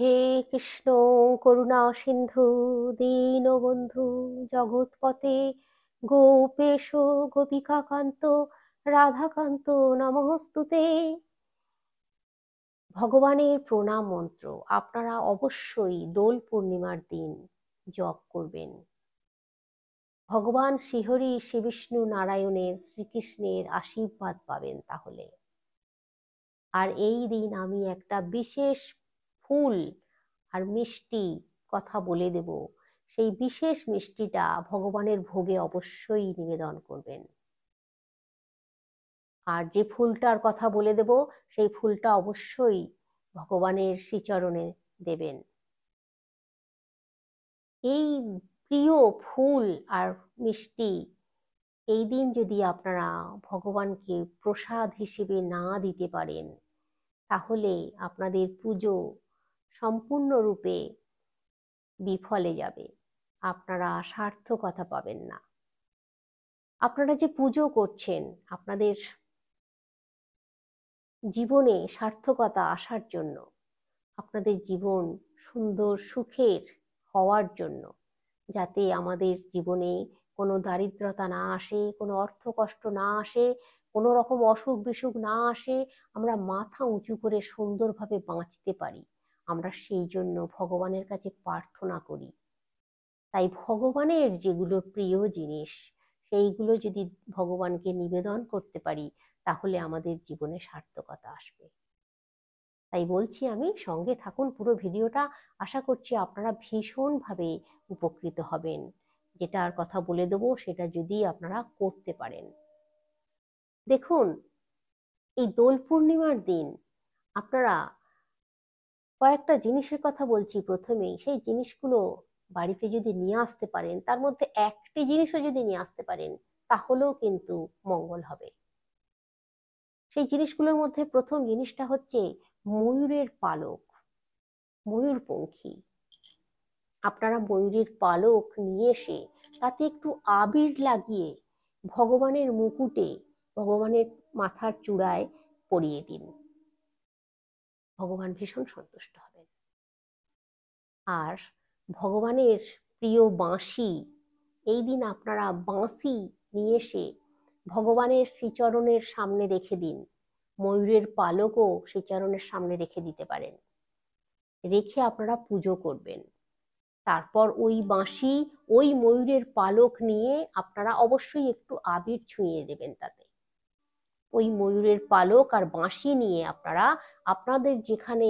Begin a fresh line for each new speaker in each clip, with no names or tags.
হে কৃষ্ণ করুণা সিন্ধু দীনবন্ধু জগৎপতে গোপেশ গোপিকাকান্ত রাধাকান্ত নমস্তুতে। ভগবানের প্রণাম মন্ত্র আপনারা অবশ্যই দোল পূর্ণিমার দিন জপ করবেন। ভগবান শ্রীহরি শ্রী বিষ্ণু নারায়ণের শ্রীকৃষ্ণের আশীর্বাদ পাবেন তাহলে। আর এই দিন আমি একটা বিশেষ ফুল আর মিষ্টি কথা বলে দেব, সেই বিশেষ মিষ্টিটা ভগবানের ভোগে অবশ্যই নিবেদন করবেন। আর যে ফুলটার কথা বলে দেব সেই ফুলটা অবশ্যই ভগবানের শ্রীচরণে দেবেন। এই প্রিয় ফুল আর মিষ্টি এই দিন যদি আপনারা ভগবানকে প্রসাদ হিসেবে না দিতে পারেন, তাহলে আপনাদের পুজো সম্পূর্ণরূপে বিফলে যাবে, আপনারা সার্থকতা পাবেন না। আপনারা যে পুজো করছেন আপনাদের জীবনে সার্থকতা আসার জন্য, আপনাদের জীবন সুন্দর সুখের হওয়ার জন্য, যাতে আমাদের জীবনে কোনো দারিদ্রতা না আসে, কোনো অর্থ কষ্ট না আসে, কোনো রকম অসুখ বিসুখ না আসে, আমরা মাথা উঁচু করে সুন্দরভাবে বাঁচতে পারি, আমরা সেই জন্য ভগবানের কাছে প্রার্থনা করি। তাই ভগবানের যেগুলো প্রিয় জিনিস সেইগুলো যদি ভগবানকে নিবেদন করতে পারি, তাহলে আমাদের জীবনে সার্থকতা আসবে। তাই বলছি, আমি সঙ্গে থাকুন পুরো ভিডিওটা। আশা করছি আপনারা ভীষণভাবে উপকৃত হবেন। যেটার কথা বলে দেবো সেটা যদি আপনারা করতে পারেন। দেখুন, এই দোল পূর্ণিমার দিন আপনারা কয়েকটা জিনিসের কথা বলছি প্রথমেই, সেই জিনিসগুলো বাড়িতে যদি নিয়ে আসতে পারেন, তার মধ্যে একটি জিনিসও যদি নিয়ে আসতে পারেন, তাহলেও কিন্তু মঙ্গল হবে। সেই জিনিসগুলোর মধ্যে প্রথম জিনিসটা হচ্ছে ময়ূরের পালক, ময়ূরপঙ্খী। আপনারা ময়ূরের পালক নিয়ে এসে তাতে একটু আবির লাগিয়ে ভগবানের মুকুটে, ভগবানের মাথার চূড়ায় পরিয়ে দিন, ভগবান ভীষণ সন্তুষ্ট হবেন। আর ভগবানের প্রিয় বাঁশি, এই দিন আপনারা বাঁশি নিয়ে এসে ভগবানের শ্রীচরণের সামনে রেখে দিন। ময়ূরের পালকও শ্রীচরণের সামনে রেখে দিতে পারেন, রেখে আপনারা পুজো করবেন। তারপর ওই বাঁশি, ওই ময়ূরের পালক নিয়ে আপনারা অবশ্যই একটু আবির ছুঁয়ে দেবেন তাতে। ওই ময়ূরের পালক আর বাঁশি নিয়ে আপনারা আপনাদের যেখানে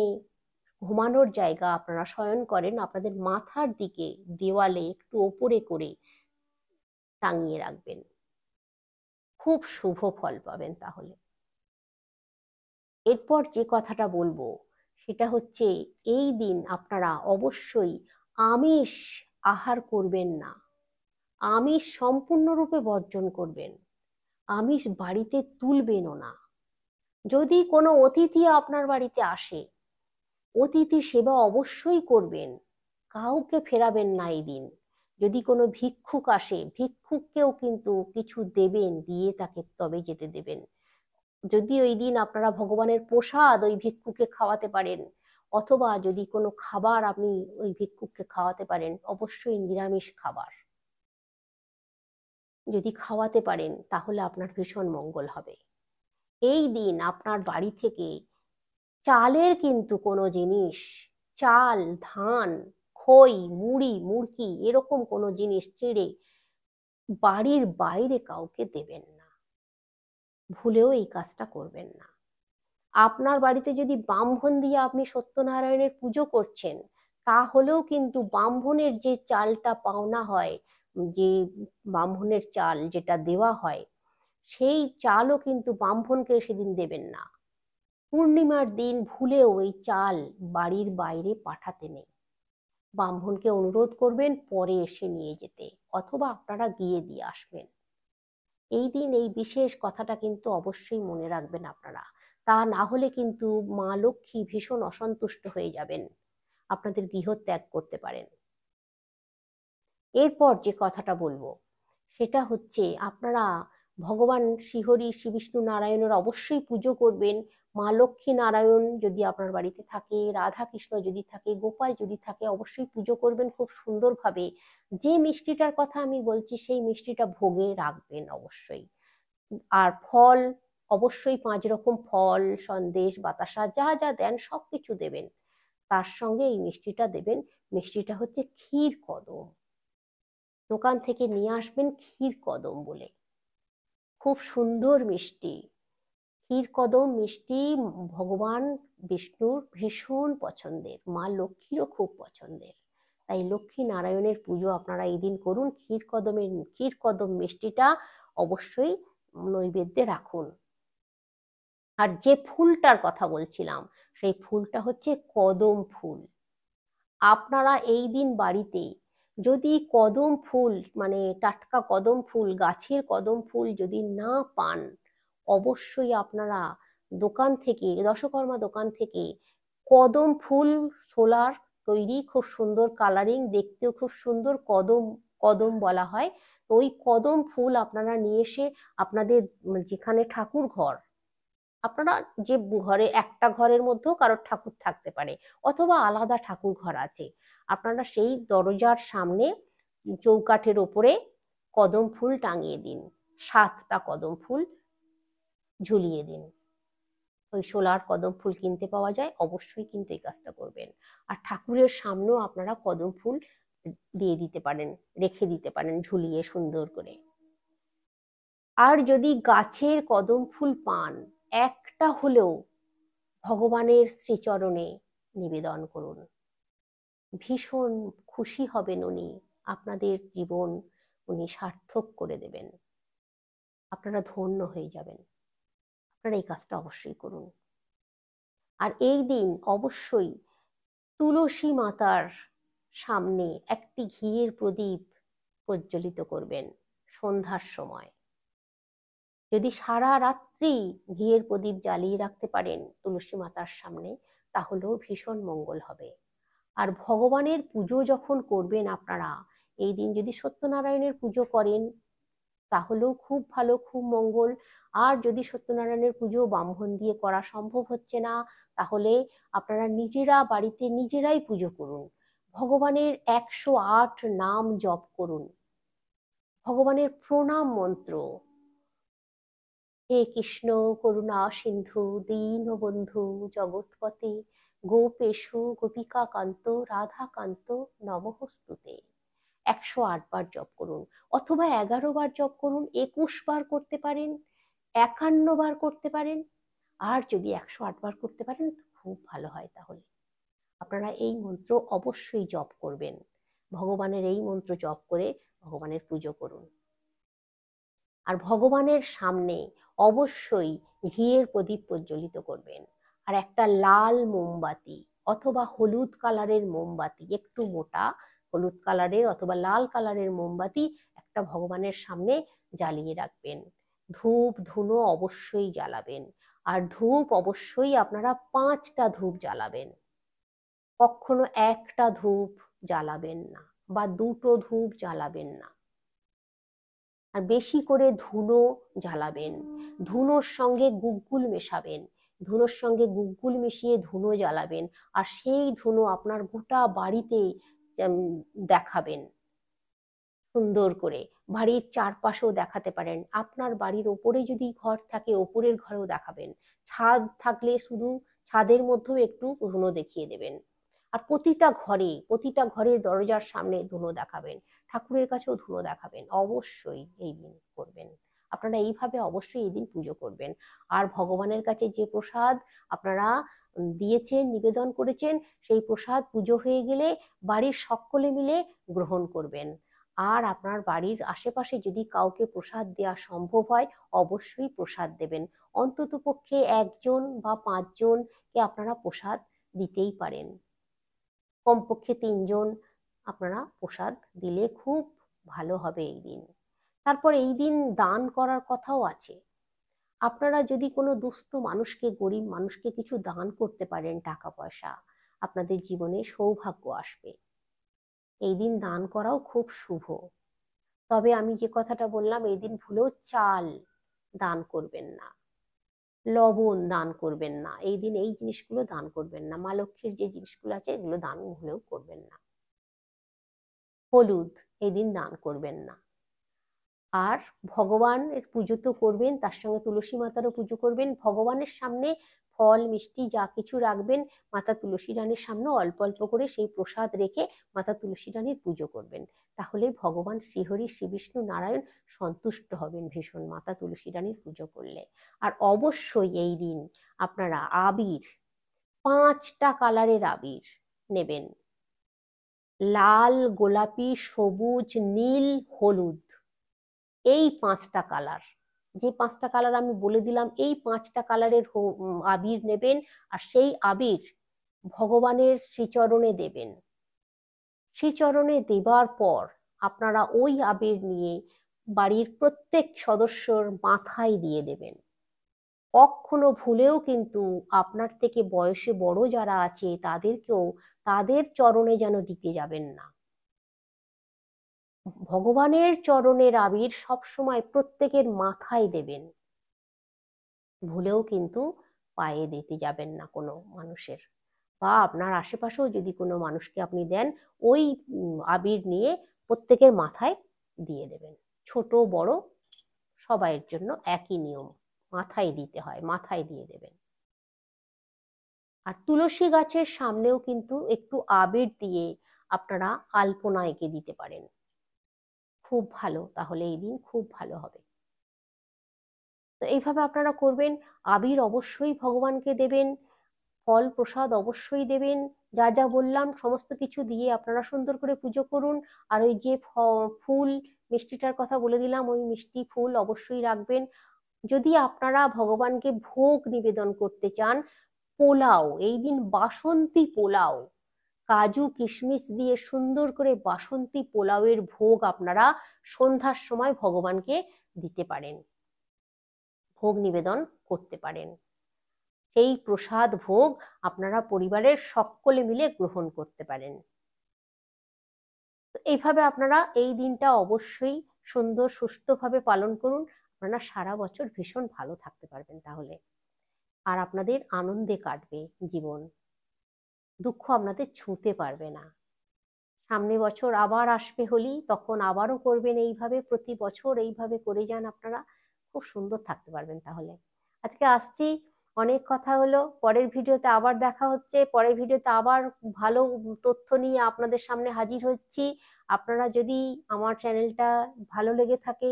ঘুমানোর জায়গা আপনারা শয়ন করেন, আপনাদের মাথার দিকে দেওয়ালে একটু ওপরে করে টাঙিয়ে রাখবেন। খুব শুভ ফল পাবেন তাহলে। এরপর যে কথাটা বলবো সেটা হচ্ছে, এই দিন আপনারা অবশ্যই আমিষ আহার করবেন না, আমিষ সম্পূর্ণরূপে বর্জন করবেন, আমিষ বাড়িতে তুলবেনও না। যদি কোনো অতিথি আপনার বাড়িতে আসে, অতিথি সেবা অবশ্যই করবেন, কাউকে ফেরাবেন না এই দিন। যদি কোনো ভিক্ষুক আসে, ভিক্ষুককেও কিন্তু কিছু দেবেন, দিয়ে তাকে তবে যেতে দেবেন। যদি ওই দিন আপনারা ভগবানের প্রসাদ ওই ভিক্ষুককে খাওয়াতে পারেন, অথবা যদি কোনো খাবার আপনি ওই ভিক্ষুককে খাওয়াতে পারেন, অবশ্যই নিরামিষ খাবার যদি খাওয়াতে পারেন, তাহলে আপনার ভীষণ মঙ্গল হবে। এই দিন আপনার বাড়ি থেকে চালের কিন্তু কোনো জিনিস, চাল, ধান, খই, মুড়ি, মুড়কি এরকম কোনো জিনিস চিড়ে বাড়ির বাইরে কাউকে দেবেন না, ভুলেও এই কাজটা করবেন না। আপনার বাড়িতে যদি ব্রাহ্মণ দিয়ে আপনি সত্যনারায়ণের পুজো করছেন, তাহলেও কিন্তু ব্রাহ্মণের যে চালটা পাওনা হয়, যে ব্রাহ্মণের চাল যেটা দেওয়া হয়, সেই চালও কিন্তু ব্রাহ্মণকে সেদিন দেবেন না। পূর্ণিমার দিন ভুলেও ওই চাল বাড়ির বাইরে পাঠাতে নেই। ব্রাহ্মণকে অনুরোধ করবেন পরে এসে নিয়ে যেতে, অথবা আপনারা গিয়ে দিয়ে আসবেন। এই দিন এই বিশেষ কথাটা কিন্তু অবশ্যই মনে রাখবেন আপনারা। তা না হলে কিন্তু মা লক্ষ্মী ভীষণ অসন্তুষ্ট হয়ে যাবেন, আপনাদের গৃহ ত্যাগ করতে পারেন। এরপর যে কথাটা বলবো সেটা হচ্ছে, আপনারা ভগবান শ্রীহরি শ্রী বিষ্ণু নারায়ণের অবশ্যই পুজো করবেন। মা লক্ষ্মী নারায়ণ যদি আপনার বাড়িতে থাকে, রাধা কৃষ্ণ যদি থাকে, গোপাল যদি থাকে, অবশ্যই পুজো করবেন খুব সুন্দরভাবে। যে মিষ্টিটার কথা আমি বলছি সেই মিষ্টিটা ভোগে রাখবেন অবশ্যই। আর ফল অবশ্যই 5 রকম ফল, সন্দেশ, বাতাসা, যা যা দেন সবকিছু দেবেন। তার সঙ্গে এই মিষ্টিটা দেবেন। মিষ্টিটা হচ্ছে ক্ষীর কদম। দোকান থেকে নিয়ে আসবেন ক্ষীর কদম বলে, খুব সুন্দর মিষ্টি। ক্ষীর কদম মিষ্টি ভগবান বিষ্ণুর ভীষণ পছন্দের, মা লক্ষ্মীরও খুব পছন্দের। তাই লক্ষ্মী নারায়ণের পুজো আপনারা এই দিন করুন। ক্ষীর কদম মিষ্টিটা অবশ্যই নৈবেদ্যে রাখুন। আর যে ফুলটার কথা বলছিলাম সেই ফুলটা হচ্ছে কদম ফুল। আপনারা এই দিন বাড়িতে যদি কদম ফুল, মানে টাটকা কদম ফুল, গাছের কদম ফুল যদি না পান, অবশ্যই আপনারা দোকান থেকে, দশকর্মা দোকান থেকে কদম ফুল, সোলার তৈরি, খুব সুন্দর কালারিং, দেখতেও খুব সুন্দর, কদম কদম বলা হয়। তো ওই কদম ফুল আপনারা নিয়ে এসে আপনাদের যেখানে ঠাকুর ঘর, আপনারা যে ঘরে, একটা ঘরের মধ্যেও কারোর ঠাকুর থাকতে পারে, অথবা আলাদা ঠাকুর ঘর আছে, আপনারা সেই দরজার সামনে চৌকাঠের ওপরে কদম ফুল টাঙিয়ে দিন। 7টা কদম ফুল ঝুলিয়ে দিন। ওই সোলার কদম ফুল কিনতে পাওয়া যায়, অবশ্যই কিন্তু এই কাজটা করবেন। আর ঠাকুরের সামনেও আপনারা কদম ফুল দিয়ে দিতে পারেন, রেখে দিতে পারেন ঝুলিয়ে সুন্দর করে। আর যদি গাছের কদম ফুল পান, একটা হলেও ভগবানের শ্রীচরণে নিবেদন করুন। ভীষণ খুশি হবেন উনি, আপনাদের জীবন উনি সার্থক করে দেবেন, আপনারা ধন্য হয়ে যাবেন। আপনারা এই কাজটা অবশ্যই করুন। আর এই দিন অবশ্যই তুলসী মাতার সামনে একটি ঘিয়ের প্রদীপ প্রজ্বলিত করবেন সন্ধ্যার সময়। যদি সারা রাত্রি ঘিয়ের প্রদীপ জ্বালিয়ে রাখতে পারেন তুলসী মাতার সামনে, তাহলেও ভীষণ মঙ্গল হবে। আর ভগবানের পুজো যখন করবেন আপনারা, এই দিন যদি সত্যনারায়ণের পুজো করেন তাহলেও খুব ভালো, খুব মঙ্গল। আর যদি সত্যনারায়ণের পুজো ব্রাহ্মণ দিয়ে করা সম্ভব হচ্ছে না, তাহলে আপনারা নিজেরা বাড়িতে নিজেরাই পুজো করুন। ভগবানের 108 নাম জপ করুন, ভগবানের প্রণাম মন্ত্র, হে কৃষ্ণ করুণা সিন্ধু দীনবন্ধু জগৎপতে গোপেশু গোপিকা কান্ত রাধা কান্ত নমঃস্তুতে, 108 বার জপ করুন, অথবা 11 বার জপ করুন, 21 বার করতে পারেন, 51 বার করতে পারেন। আর যদি 108 বার করতে পারেন তো খুব ভালো হয়। তাহলে আপনারা এই মন্ত্র অবশ্যই জপ করবেন। ভগবানের এই মন্ত্র জপ করে ভগবানের পুজো করুন। আর ভগবানের সামনে অবশ্যই ঘিয়ের প্রদীপ প্রজ্বলিত করবেন। আর একটা লাল মোমবাতি অথবা হলুদ কালারের মোমবাতি, একটু মোটা হলুদ কালারের অথবা লাল কালারের মোমবাতি একটা ভগবানের সামনে জ্বালিয়ে রাখবেন। ধূপ ধুনো অবশ্যই জ্বালাবেন। আর ধূপ অবশ্যই আপনারা 5টা ধূপ জ্বালাবেন, কখনো একটা ধূপ জ্বালাবেন না, বা 2টো ধূপ জ্বালাবেন না। আর বেশি করে ধুনো জ্বালাবেন, ধুনোর সঙ্গে গুগ্গুল মেশাবেন, ধুনোর সঙ্গে গুগ্গুল মিশিয়ে ধুনো জ্বালাবেন। আর সেই ধুনো আপনার গোটা বাড়িতে দেখাবেন সুন্দর করে, বাড়ির চারপাশেও দেখাতে পারেন। আপনার বাড়ির ওপরে যদি ঘর থাকে ওপরের ঘরেও দেখাবেন, ছাদ থাকলে শুধু ছাদের মধ্যেও একটু ধুনো দেখিয়ে দেবেন। আর প্রতিটা ঘরের দরজার সামনে ধুনো দেখাবেন, ঠাকুরের কাছেও ধুনো দেখাবেন। অবশ্যই এই দিন করবেন আপনারা, এইভাবে অবশ্যই এই দিন পুজো করবেন। আর ভগবানের কাছে যে প্রসাদ আপনারা দিয়েছেন, নিবেদন করেছেন, সেই প্রসাদ পুজো হয়ে গেলে বাড়ির সকলে মিলে গ্রহণ করবেন। আর আপনার বাড়ির আশেপাশে যদি কাউকে প্রসাদ দেওয়া সম্ভব হয়, অবশ্যই প্রসাদ দেবেন। অন্তত পক্ষে 1জন বা 5জনকে আপনারা প্রসাদ দিতেই পারেন। কমপক্ষে 3জন আপনারা প্রসাদ দিলে খুব ভালো হবে এই দিন। তারপর এই দিন দান করার কথাও আছে। আপনারা যদি কোনো দুস্থ মানুষকে, গরিব মানুষকে কিছু দান করতে পারেন টাকা পয়সা, আপনাদের জীবনে সৌভাগ্য আসবে। এই দিন দান করাও খুব শুভ। তবে আমি যে কথাটা বললাম, এই দিন ভুলেও চাল দান করবেন না, লবণ দান করবেন না, এই দিন এই জিনিসগুলো দান করবেন না, মা লক্ষ্মীর যে জিনিসগুলো আছে এগুলো দান হলেও করবেন না। হলুদ এই দিন দান করবেন না। আর ভগবানের পুজো তো করবেন, তার সঙ্গে তুলসী মাতারও পুজো করবেন। ভগবানের সামনে ফল মিষ্টি যা কিছু রাখবেন, মাতা তুলসী রানীর সামনে অল্প অল্প করে সেই প্রসাদ রেখে মাতা তুলসী রানীর পুজো করবেন। তাহলে ভগবান শ্রীহরি শ্রী বিষ্ণু নারায়ণ সন্তুষ্ট হবেন ভীষণ মাতা তুলসী রানীর পুজো করলে। আর অবশ্যই এই দিন আপনারা আবির, 5টা কালারের আবির নেবেন, লাল, গোলাপি, সবুজ, নীল, হলুদ। এই 5টা কালার, যে 5টা কালার আমি বলে দিলাম, এই 5টা কালারের আবির নেবেন। আর সেই আবির ভগবানের শ্রীচরণে দেবেন। শ্রীচরণে দেবার পর আপনারা ওই আবির নিয়ে বাড়ির প্রত্যেক সদস্যর মাথায় দিয়ে দেবেন। কখনো ভুলেও কিন্তু আপনার থেকে বয়সে বড় যারা আছে তাদেরকেও তাদের চরণে যেন দিতে যাবেন না। ভগবানের চরণের আবির সবসময় প্রত্যেকের মাথায় দেবেন, ভুলেও কিন্তু পায়ে দিতে যাবেন না কোনো মানুষের। বা আপনার আশেপাশেও যদি কোনো মানুষকে আপনি দেন, ওই আবির নিয়ে প্রত্যেকের মাথায় দিয়ে দেবেন। ছোট বড় সবাইয়ের জন্য একই নিয়ম, মাথায় দিতে হয়, মাথায় দিয়ে দেবেন। আর তুলসী গাছের সামনেও কিন্তু একটু আবির দিয়ে আপনারা আলপনা এঁকে দিতে পারেন, খুব ভালো, তাহলে এই দিন খুব ভালো হবে। তো এইভাবে আপনারা করবেন। আবির অবশ্যই ভগবানকে দেবেন, ফল প্রসাদ অবশ্যই দেবেন, যা যা বললাম সমস্ত কিছু দিয়ে আপনারা সুন্দর করে পুজো করুন। আর ওই যে ফুল মিষ্টিটার কথা বলে দিলাম, ওই মিষ্টি ফুল অবশ্যই রাখবেন। যদি আপনারা ভগবানকে ভোগ নিবেদন করতে চান, পোলাও এই দিন, বাসন্তী পোলাও, কাজু কিশমিশ দিয়ে সুন্দর করে বাসন্তী পোলাওয়ের ভোগ আপনারা সন্ধ্যার সময় ভগবানকে দিতে পারেন, ভোগ নিবেদন করতে পারেন। সেই প্রসাদ ভোগ আপনারা পরিবারের সকলে মিলে গ্রহণ করতে পারেন। এইভাবে আপনারা এই দিনটা অবশ্যই সুন্দর সুস্থভাবে পালন করুন। আপনারা সারা বছর ভীষণ ভালো থাকতে পারবেন তাহলে। আর আপনাদের আনন্দে কাটবে জীবন, দুঃখ আপনাদের ছুঁতে পারবে না। সামনে বছর আবার আসবে হোলি, তখন আবারও করবেন এইভাবে, প্রতি বছর এইভাবে করে যান, আপনারা খুব সুন্দর থাকতে পারবেন তাহলে। আজকে আসছি, অনেক কথা হলো, পরের ভিডিওতে আবার দেখা হচ্ছে, পরের ভিডিওতে আবার ভালো তথ্য নিয়ে আপনাদের সামনে হাজির হচ্ছি। আপনারা যদি আমার চ্যানেলটা ভালো লেগে থাকে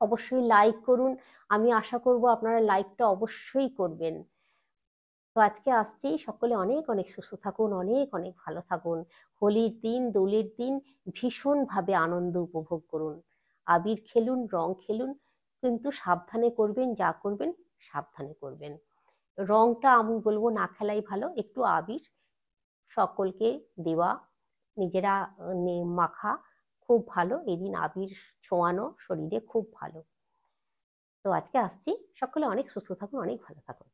অবশ্যই লাইক করুন, আমি আশা করব আপনারা লাইকটা অবশ্যই করবেন। তো আজকে আসছি, সকলে অনেক অনেক সুস্থ থাকুন, অনেক অনেক ভালো থাকুন। হোলির দিন, দোলের দিন ভীষণভাবে আনন্দ উপভোগ করুন, আবির খেলুন, রং খেলুন, কিন্তু সাবধানে করবেন, যা করবেন সাবধানে করবেন। রংটা আমি বলবো না খেলাই ভালো, একটু আবির সকলকে দেওয়া, নিজেরা মাখা খুব ভালো, এদিন আবির ছোঁয়ানো শরীরে খুব ভালো। তো আজকে আসছি, সকলে অনেক সুস্থ থাকুন, অনেক ভালো থাকুন।